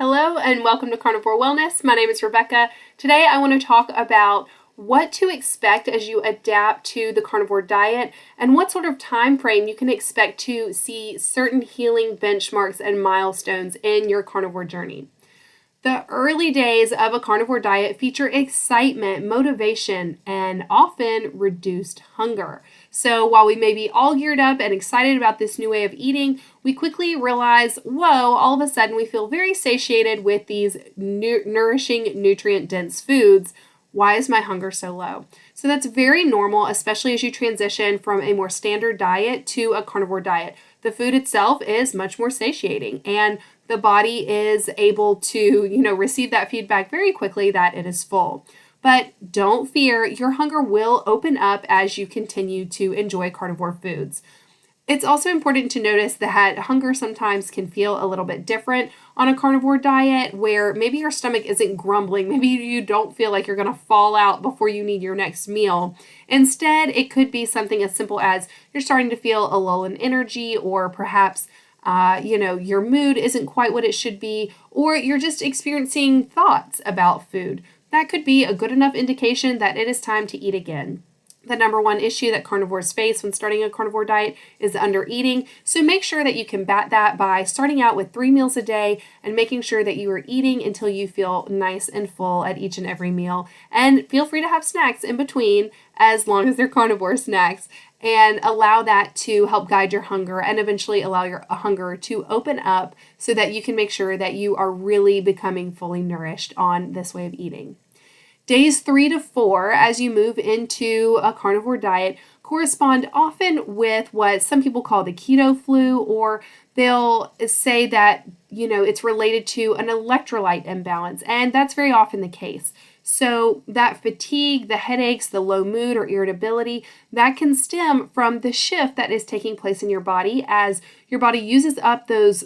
Hello and welcome to Carnivore Wellness. My name is Rebecca. Today I want to talk about what to expect as you adapt to the carnivore diet and what sort of time frame you can expect to see certain healing benchmarks and milestones in your carnivore journey. The early days of a carnivore diet feature excitement, motivation, and often reduced hunger. So while we may be all geared up and excited about this new way of eating, we quickly realize, whoa, all of a sudden we feel very satiated with these nourishing, nutrient-dense foods. Why is my hunger so low? So that's very normal, especially as you transition from a more standard diet to a carnivore diet. The food itself is much more satiating, and the body is able to, receive that feedback very quickly that it is full. But don't fear, your hunger will open up as you continue to enjoy carnivore foods. It's also important to notice that hunger sometimes can feel a little bit different on a carnivore diet where maybe your stomach isn't grumbling. Maybe you don't feel like you're going to fall out before you need your next meal. Instead, it could be something as simple as you're starting to feel a lull in energy, or perhaps your mood isn't quite what it should be, or you're just experiencing thoughts about food. That could be a good enough indication that it is time to eat again. The number one issue that carnivores face when starting a carnivore diet is under eating. So make sure that you combat that by starting out with 3 meals a day and making sure that you are eating until you feel nice and full at each and every meal. And feel free to have snacks in between as long as they're carnivore snacks, and allow that to help guide your hunger and eventually allow your hunger to open up so that you can make sure that you are really becoming fully nourished on this way of eating. Days 3 to 4, as you move into a carnivore diet, correspond often with what some people call the keto flu, or they'll say that, it's related to an electrolyte imbalance, and that's very often the case. So that fatigue, the headaches, the low mood or irritability, that can stem from the shift that is taking place in your body as your body uses up those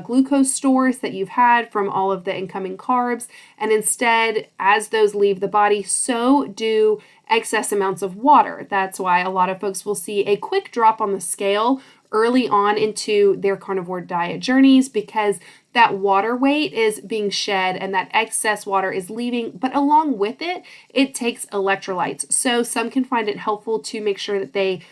glucose stores that you've had from all of the incoming carbs. And instead, as those leave the body, so do excess amounts of water. That's why a lot of folks will see a quick drop on the scale early on into their carnivore diet journeys, because that water weight is being shed and that excess water is leaving, but along with it, it takes electrolytes. So some can find it helpful to make sure that they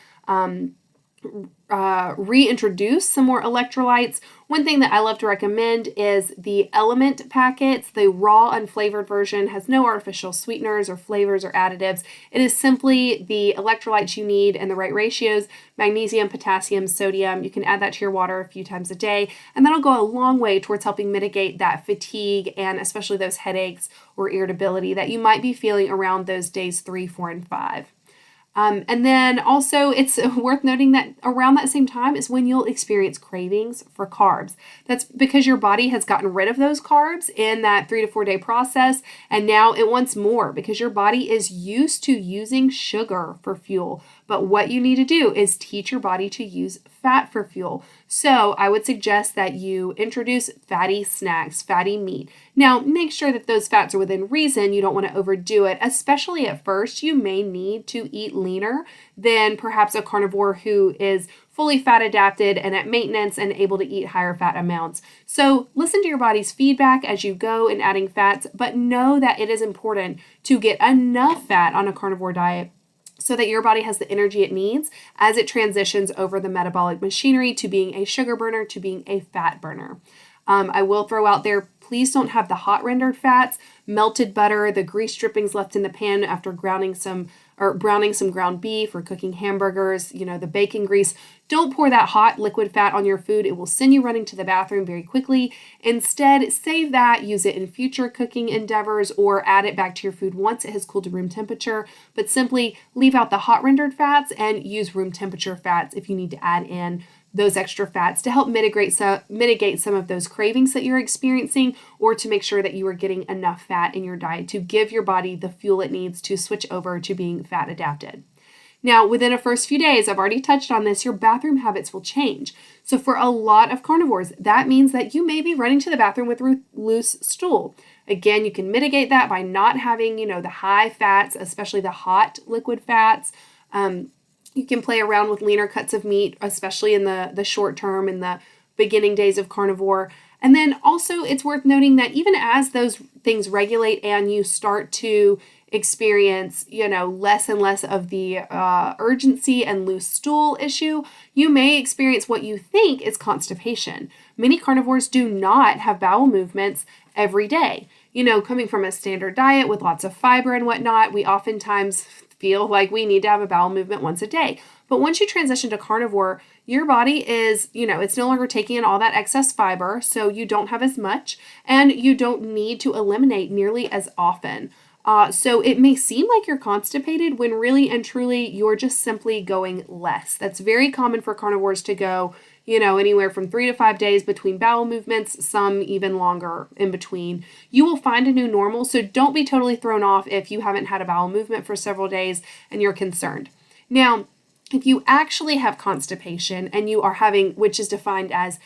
reintroduce some more electrolytes. One thing that I love to recommend is the Element packets. The raw unflavored version has no artificial sweeteners or flavors or additives. It is simply the electrolytes you need and the right ratios: magnesium, potassium, sodium. You can add that to your water a few times a day, and that'll go a long way towards helping mitigate that fatigue and especially those headaches or irritability that you might be feeling around those days 3, 4, and 5. And then also it's worth noting that around that same time is when you'll experience cravings for carbs. That's because your body has gotten rid of those carbs in that 3 to 4 day process, and now it wants more because your body is used to using sugar for fuel. But what you need to do is teach your body to use fat for fuel. So I would suggest that you introduce fatty snacks, fatty meat. Now, make sure that those fats are within reason. You don't want to overdo it, especially at first. You may need to eat leaner than perhaps a carnivore who is fully fat adapted and at maintenance and able to eat higher fat amounts. So listen to your body's feedback as you go in adding fats, but know that it is important to get enough fat on a carnivore diet so that your body has the energy it needs as it transitions over the metabolic machinery to being a sugar burner to being a fat burner. I will throw out there, please don't have the hot rendered fats, melted butter, the grease drippings left in the pan after browning some ground beef or cooking hamburgers, the bacon grease. Don't pour that hot liquid fat on your food. It will send you running to the bathroom very quickly. Instead, save that, use it in future cooking endeavors, or add it back to your food once it has cooled to room temperature. But simply leave out the hot rendered fats and use room temperature fats if you need to add in those extra fats to help mitigate some of those cravings that you're experiencing, or to make sure that you are getting enough fat in your diet to give your body the fuel it needs to switch over to being fat adapted. Now, within the first few days, I've already touched on this, your bathroom habits will change. So for a lot of carnivores, that means that you may be running to the bathroom with loose stool. Again, you can mitigate that by not having, the high fats, especially the hot liquid fats. You can play around with leaner cuts of meat, especially in the short term, in the beginning days of carnivore. And then also it's worth noting that even as those things regulate and you start to experience, less and less of the urgency and loose stool issue, you may experience what you think is constipation. Many carnivores do not have bowel movements every day. Coming from a standard diet with lots of fiber and whatnot, we oftentimes feel like we need to have a bowel movement once a day. But once you transition to carnivore, your body is, it's no longer taking in all that excess fiber, so you don't have as much, and you don't need to eliminate nearly as often. So it may seem like you're constipated when really and truly you're just simply going less. That's very common for carnivores to go, anywhere from 3 to 5 days between bowel movements, some even longer in between. You will find a new normal, so don't be totally thrown off if you haven't had a bowel movement for several days and you're concerned. Now, if you actually have constipation and you are having, which is defined as,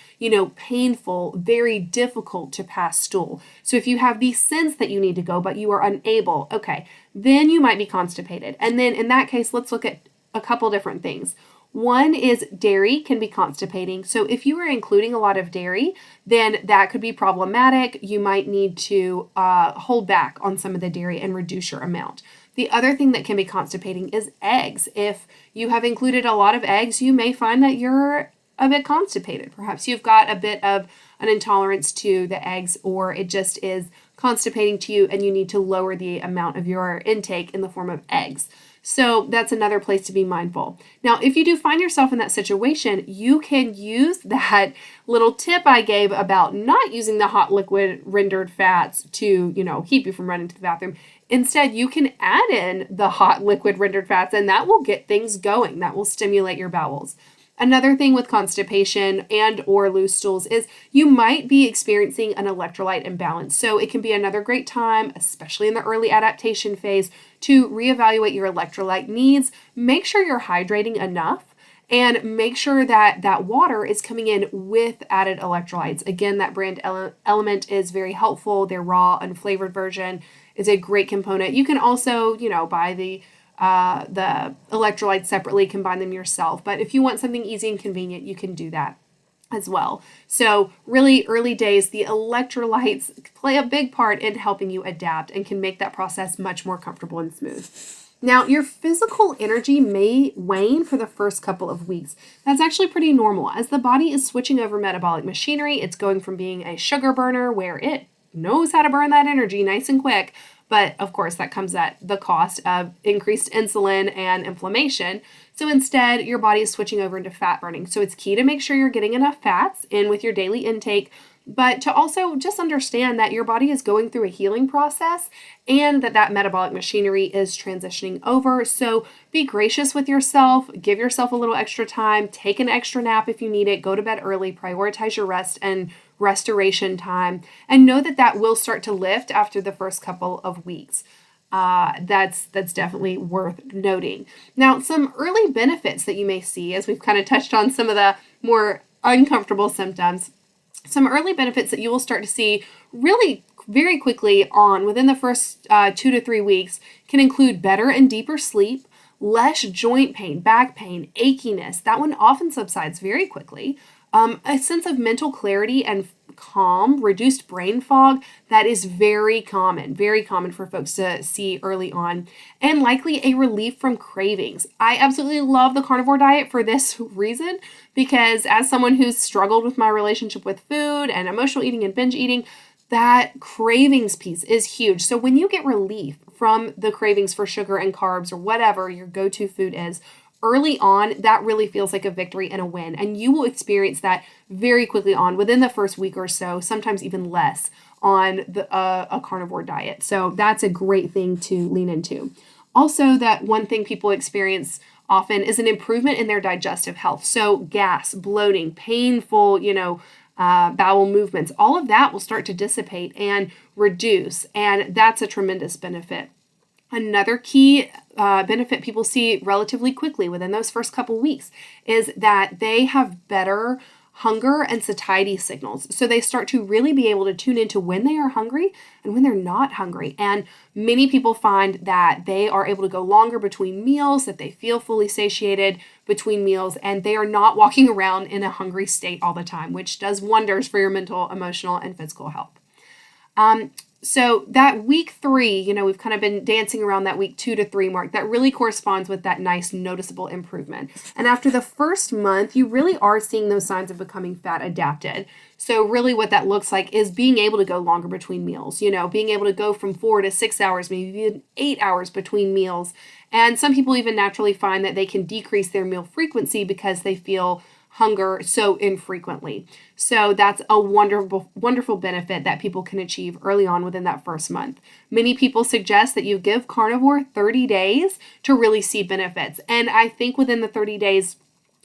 painful, very difficult to pass stool. So if you have the sense that you need to go, but you are unable, okay, then you might be constipated. And then in that case, let's look at a couple different things. One is dairy can be constipating. So if you are including a lot of dairy, then that could be problematic. You might need to hold back on some of the dairy and reduce your amount. The other thing that can be constipating is eggs. If you have included a lot of eggs, you may find that you're a bit constipated. Perhaps you've got a bit of an intolerance to the eggs, or it just is constipating to you and you need to lower the amount of your intake in the form of eggs. So that's another place to be mindful. Now, if you do find yourself in that situation, you can use that little tip I gave about not using the hot liquid rendered fats to, keep you from running to the bathroom. Instead, you can add in the hot liquid rendered fats, and that will get things going. That will stimulate your bowels. Another thing with constipation and or loose stools is you might be experiencing an electrolyte imbalance. So it can be another great time, especially in the early adaptation phase, to reevaluate your electrolyte needs. Make sure you're hydrating enough and make sure that that water is coming in with added electrolytes. Again, that brand Element is very helpful. Their raw, unflavored version is a great component. You can also, buy the electrolytes separately, combine them yourself. But if you want something easy and convenient, you can do that as well. So really early days, the electrolytes play a big part in helping you adapt and can make that process much more comfortable and smooth. Now, your physical energy may wane for the first couple of weeks. That's actually pretty normal. As the body is switching over metabolic machinery, it's going from being a sugar burner where it knows how to burn that energy nice and quick, but of course that comes at the cost of increased insulin and inflammation. So instead, your body is switching over into fat burning. So it's key to make sure you're getting enough fats in with your daily intake, but to also just understand that your body is going through a healing process and that metabolic machinery is transitioning over. So be gracious with yourself, give yourself a little extra time, take an extra nap if you need it, go to bed early, prioritize your rest and restoration time, and know that will start to lift after the first couple of weeks. That's definitely worth noting. Now, some early benefits that you may see, as we've kind of touched on some of the more uncomfortable symptoms, some early benefits that you will start to see really very quickly on within the first 2 to 3 weeks can include better and deeper sleep, less joint pain, back pain, achiness. That one often subsides very quickly. A sense of mental clarity and calm, reduced brain fog, that is very common for folks to see early on, and likely a relief from cravings. I absolutely love the carnivore diet for this reason, because as someone who's struggled with my relationship with food and emotional eating and binge eating, that cravings piece is huge. So when you get relief from the cravings for sugar and carbs or whatever your go-to food is, early on, that really feels like a victory and a win. And you will experience that very quickly on within the first week or so, sometimes even less on a carnivore diet. So that's a great thing to lean into. Also, that one thing people experience often is an improvement in their digestive health. So gas, bloating, painful, bowel movements, all of that will start to dissipate and reduce. And that's a tremendous benefit. Another key benefit people see relatively quickly within those first couple weeks is that they have better hunger and satiety signals. So they start to really be able to tune into when they are hungry and when they're not hungry. And many people find that they are able to go longer between meals, that they feel fully satiated between meals, and they are not walking around in a hungry state all the time, which does wonders for your mental, emotional, and physical health. So that week 3, we've kind of been dancing around that week 2 to 3 mark. That really corresponds with that nice noticeable improvement. And after the first month, you really are seeing those signs of becoming fat adapted. So really what that looks like is being able to go longer between meals, being able to go from 4 to 6 hours, maybe even 8 hours between meals. And some people even naturally find that they can decrease their meal frequency because they feel hunger so infrequently. So that's a wonderful, wonderful benefit that people can achieve early on within that first month. Many people suggest that you give carnivore 30 days to really see benefits. And I think within the 30 days,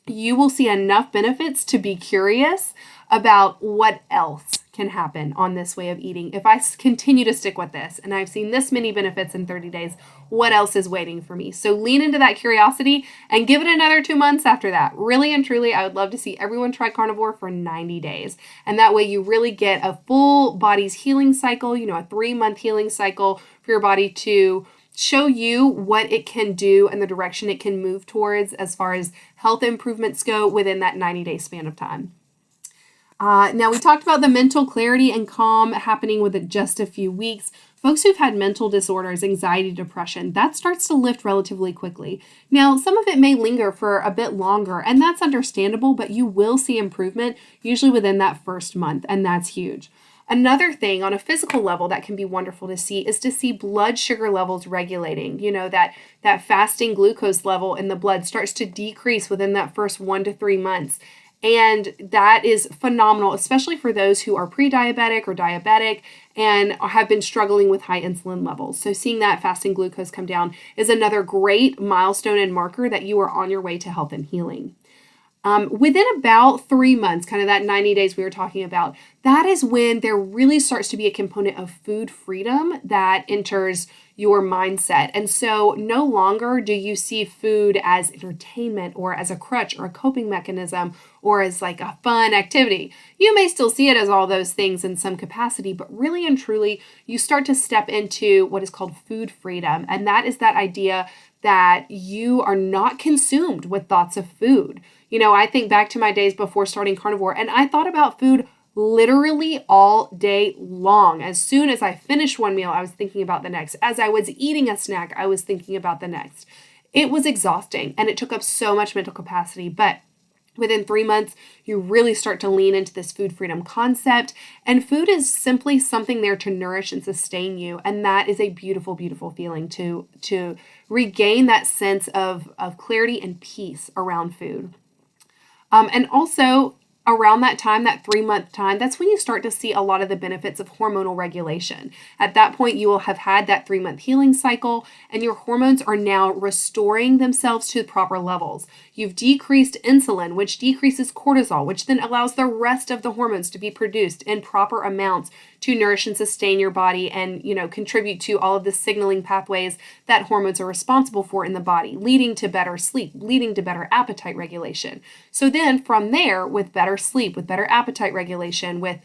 you will see enough benefits to be curious about what else can happen on this way of eating. If I continue to stick with this and I've seen this many benefits in 30 days, what else is waiting for me? So lean into that curiosity and give it another 2 months after that. Really and truly, I would love to see everyone try carnivore for 90 days. And that way you really get a full body's healing cycle, a 3-month healing cycle for your body to show you what it can do and the direction it can move towards as far as health improvements go within that 90-day span of time. Now, we talked about the mental clarity and calm happening within just a few weeks. Folks who've had mental disorders, anxiety, depression, that starts to lift relatively quickly. Now, some of it may linger for a bit longer, and that's understandable, but you will see improvement usually within that first month, and that's huge. Another thing on a physical level that can be wonderful to see is to see blood sugar levels regulating. That fasting glucose level in the blood starts to decrease within that first 1 to 3 months. And that is phenomenal, especially for those who are pre-diabetic or diabetic and have been struggling with high insulin levels. So seeing that fasting glucose come down is another great milestone and marker that you are on your way to health and healing. Within about 3 months, kind of that 90 days we were talking about, that is when there really starts to be a component of food freedom that enters your mindset. And so no longer do you see food as entertainment or as a crutch or a coping mechanism or as like a fun activity. You may still see it as all those things in some capacity, but really and truly, you start to step into what is called food freedom. And that is that idea that you are not consumed with thoughts of food. I think back to my days before starting carnivore, and I thought about food literally all day long. As soon as I finished one meal, I was thinking about the next. As I was eating a snack, I was thinking about the next. It was exhausting, and it took up so much mental capacity, but within 3 months, you really start to lean into this food freedom concept, and food is simply something there to nourish and sustain you, and that is a beautiful, beautiful feeling to regain that sense of clarity and peace around food. And also, around that time, that 3-month time, that's when you start to see a lot of the benefits of hormonal regulation. At that point, you will have had that 3-month healing cycle, and your hormones are now restoring themselves to the proper levels. You've decreased insulin, which decreases cortisol, which then allows the rest of the hormones to be produced in proper amounts to nourish and sustain your body and, contribute to all of the signaling pathways that hormones are responsible for in the body, leading to better sleep, leading to better appetite regulation. So then from there, with better sleep, with better appetite regulation, with,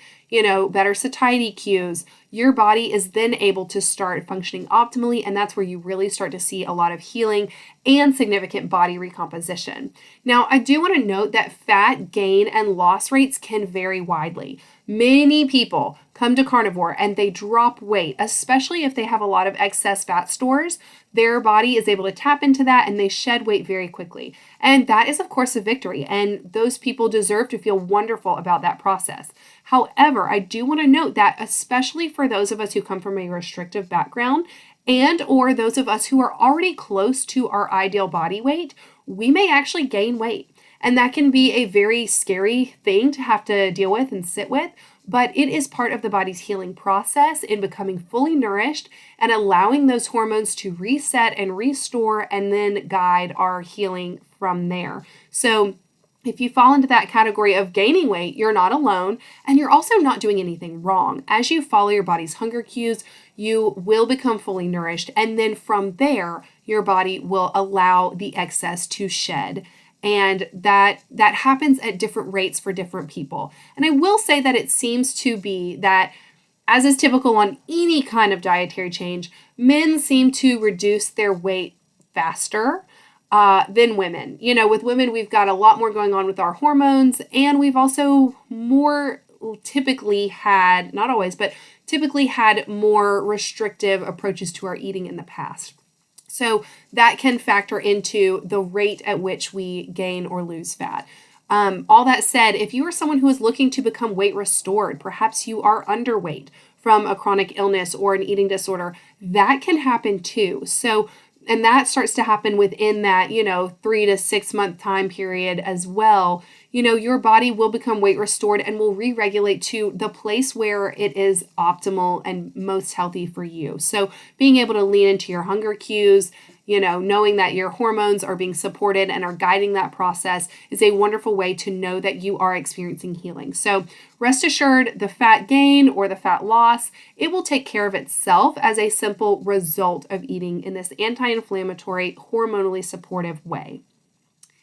better satiety cues, your body is then able to start functioning optimally, and that's where you really start to see a lot of healing and significant body recomposition. Now, I do want to note that fat gain and loss rates can vary widely. Many people come to carnivore and they drop weight, especially if they have a lot of excess fat stores. Their body is able to tap into that and they shed weight very quickly. And that is, of course, a victory. And those people deserve to feel wonderful about that process. However, I do want to note that especially for those of us who come from a restrictive background and or those of us who are already close to our ideal body weight, we may actually gain weight. And that can be a very scary thing to have to deal with and sit with, but it is part of the body's healing process in becoming fully nourished and allowing those hormones to reset and restore and then guide our healing from there. So if you fall into that category of gaining weight, you're not alone, and you're also not doing anything wrong. As you follow your body's hunger cues, you will become fully nourished, and then from there, your body will allow the excess to shed. And that happens at different rates for different people. And I will say that it seems to be that, as is typical on any kind of dietary change, men seem to reduce their weight faster than women. With women, we've got a lot more going on with our hormones, and we've also more typically had, not always, but typically had more restrictive approaches to our eating in the past. So that can factor into the rate at which we gain or lose fat. All that said, if you are someone who is looking to become weight restored, perhaps you are underweight from a chronic illness or an eating disorder, that can happen too. So, and that starts to happen within that, 3 to 6 month time period as well. Your body will become weight restored and will re-regulate to the place where it is optimal and most healthy for you. So being able to lean into your hunger cues, knowing that your hormones are being supported and are guiding that process is a wonderful way to know that you are experiencing healing. So rest assured, the fat gain or the fat loss, it will take care of itself as a simple result of eating in this anti-inflammatory, hormonally supportive way.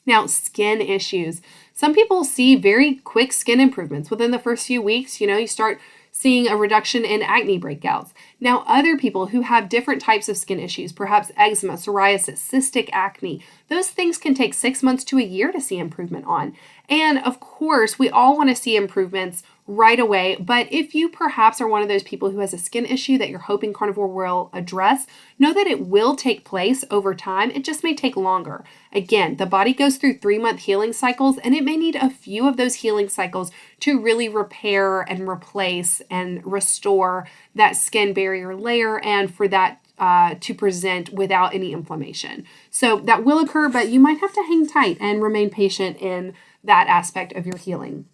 Now, skin issues. Some people see very quick skin improvements within the first few weeks. You start seeing a reduction in acne breakouts. Now, other people who have different types of skin issues, perhaps eczema, psoriasis, cystic acne, those things can take 6 months to a year to see improvement on. And of course, we all want to see improvements right away. But if you perhaps are one of those people who has a skin issue that you're hoping Carnivore will address, know that it will take place over time. It just may take longer. Again, the body goes through 3-month healing cycles, and it may need a few of those healing cycles to really repair and replace and restore that skin barrier layer and for that to present without any inflammation. So that will occur, but you might have to hang tight and remain patient in that aspect of your healing.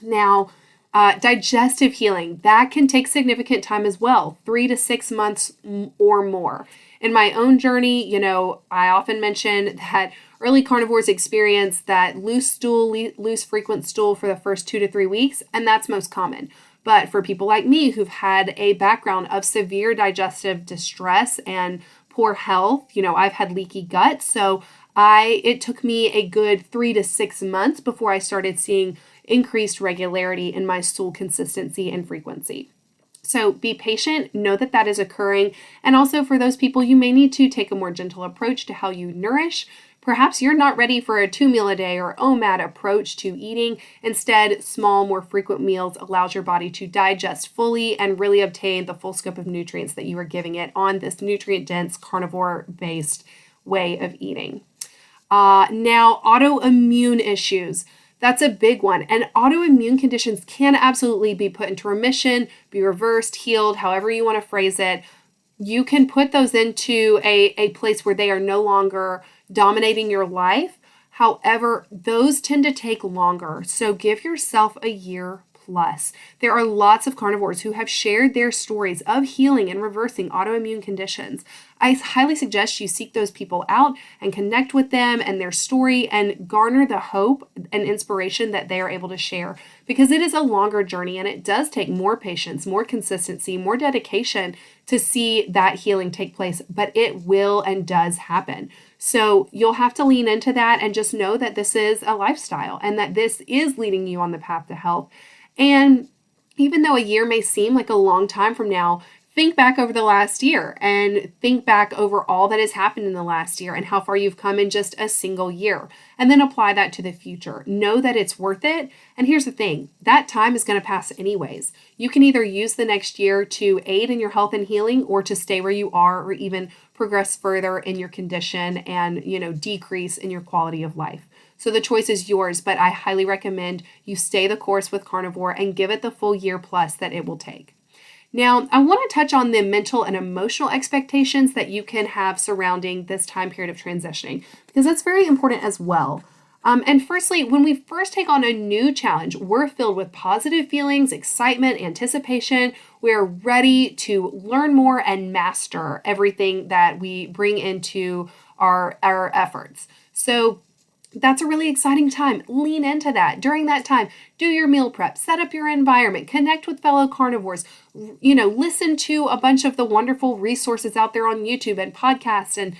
Now, digestive healing, that can take significant time as well, 3 to 6 months or more. In my own journey, I often mention that early carnivores experience that loose frequent stool for the first 2 to 3 weeks, and that's most common. But for people like me who've had a background of severe digestive distress and poor health, I've had leaky gut, so it took me a good 3 to 6 months before I started seeing increased regularity in my stool consistency and frequency. So be patient, know that that is occurring. And also for those people, you may need to take a more gentle approach to how you nourish. Perhaps you're not ready for a 2-meal-a-day or OMAD approach to eating. Instead, small, more frequent meals allows your body to digest fully and really obtain the full scope of nutrients that you are giving it on this nutrient-dense, carnivore-based way of eating. Now, autoimmune issues. That's a big one. And autoimmune conditions can absolutely be put into remission, be reversed, healed, however you want to phrase it. You can put those into a place where they are no longer dominating your life. However, those tend to take longer. So give yourself a year plus. There are lots of carnivores who have shared their stories of healing and reversing autoimmune conditions. I highly suggest you seek those people out and connect with them and their story and garner the hope and inspiration that they are able to share, because it is a longer journey and it does take more patience, more consistency, more dedication to see that healing take place, but it will and does happen. So you'll have to lean into that and just know that this is a lifestyle and that this is leading you on the path to health. And even though a year may seem like a long time from now, think back over the last year and think back over all that has happened in the last year and how far you've come in just a single year, and then apply that to the future. Know that it's worth it. And here's the thing, that time is going to pass anyways. You can either use the next year to aid in your health and healing or to stay where you are or even progress further in your condition and, decrease in your quality of life. So the choice is yours, but I highly recommend you stay the course with carnivore and give it the full year plus that it will take. Now, I want to touch on the mental and emotional expectations that you can have surrounding this time period of transitioning, because that's very important as well. And firstly, when we first take on a new challenge, we're filled with positive feelings, excitement, anticipation. We're ready to learn more and master everything that we bring into our efforts. So that's a really exciting time. Lean into that. During that time, do your meal prep, set up your environment, connect with fellow carnivores, listen to a bunch of the wonderful resources out there on YouTube and podcasts, and,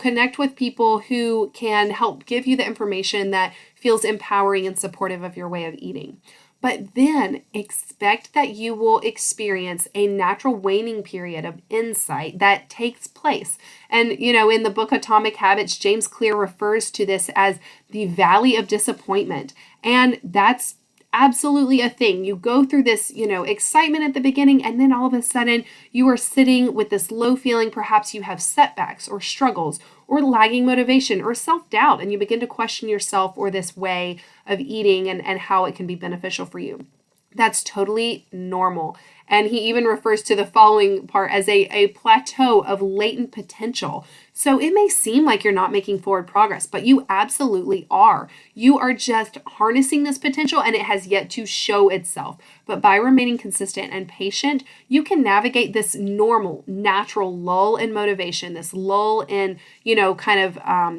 connect with people who can help give you the information that feels empowering and supportive of your way of eating. But then expect that you will experience a natural waning period of insight that takes place. And, in the book Atomic Habits, James Clear refers to this as the valley of disappointment. And that's absolutely a thing. You go through this, excitement at the beginning, and then all of a sudden you are sitting with this low feeling. Perhaps you have setbacks or struggles or lagging motivation or self-doubt, and you begin to question yourself or this way of eating and how it can be beneficial for you. That's totally normal. And he even refers to the following part as a plateau of latent potential. So it may seem like you're not making forward progress, but you absolutely are. You are just harnessing this potential, and it has yet to show itself. But by remaining consistent and patient, you can navigate this normal, natural lull in motivation, this lull in,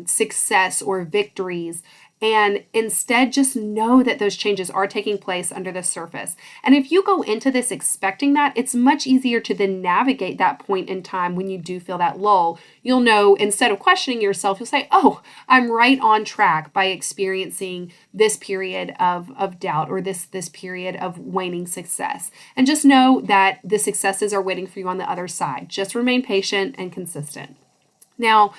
success or victories. And instead, just know that those changes are taking place under the surface. And if you go into this expecting that, it's much easier to then navigate that point in time when you do feel that lull. You'll know, instead of questioning yourself, you'll say, oh, I'm right on track by experiencing this period of doubt or this period of waning success. And just know that the successes are waiting for you on the other side. Just remain patient and consistent. Now,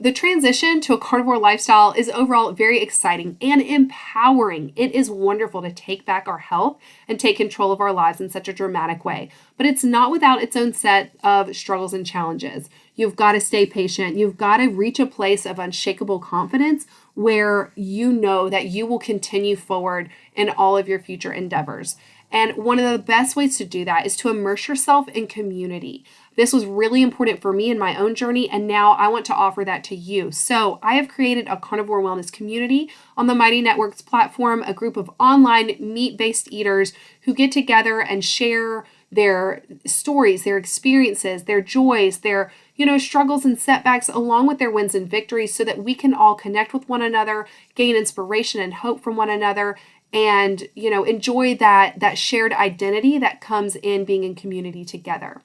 the transition to a carnivore lifestyle is overall very exciting and empowering. It is wonderful to take back our health and take control of our lives in such a dramatic way. But it's not without its own set of struggles and challenges. You've got to stay patient. You've got to reach a place of unshakable confidence where you know that you will continue forward in all of your future endeavors. And one of the best ways to do that is to immerse yourself in community. This was really important for me in my own journey, and now I want to offer that to you. So I have created a Carnivore Wellness Community on the Mighty Networks platform, a group of online meat-based eaters who get together and share their stories, their experiences, their joys, their struggles and setbacks, along with their wins and victories, so that we can all connect with one another, gain inspiration and hope from one another, and enjoy that shared identity that comes in being in community together.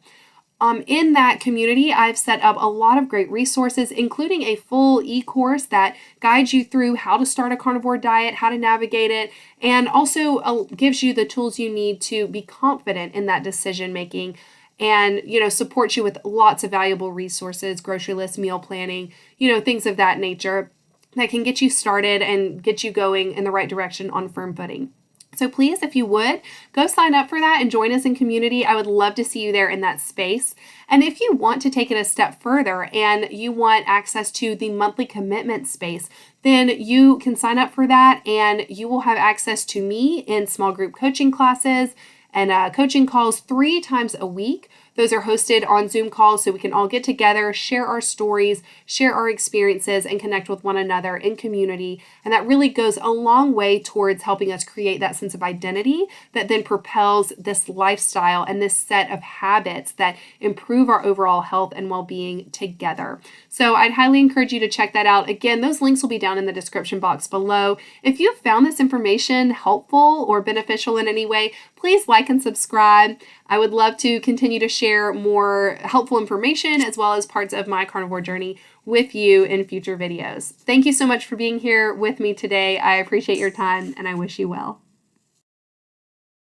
In that community, I've set up a lot of great resources, including a full e-course that guides you through how to start a carnivore diet, how to navigate it, and also gives you the tools you need to be confident in that decision making, and supports you with lots of valuable resources, grocery lists, meal planning, things of that nature that can get you started and get you going in the right direction on firm footing. So please, if you would, go sign up for that and join us in community. I would love to see you there in that space. And if you want to take it a step further and you want access to the monthly commitment space, then you can sign up for that, and you will have access to me in small group coaching classes and coaching calls 3 times a week. Those are hosted on Zoom calls so we can all get together, share our stories, share our experiences, and connect with one another in community. And that really goes a long way towards helping us create that sense of identity that then propels this lifestyle and this set of habits that improve our overall health and well-being together. So I'd highly encourage you to check that out. Again, those links will be down in the description box below. If you've found this information helpful or beneficial in any way, please like and subscribe. I would love to continue to share more helpful information as well as parts of my carnivore journey with you in future videos. Thank you so much for being here with me today. I appreciate your time, and I wish you well.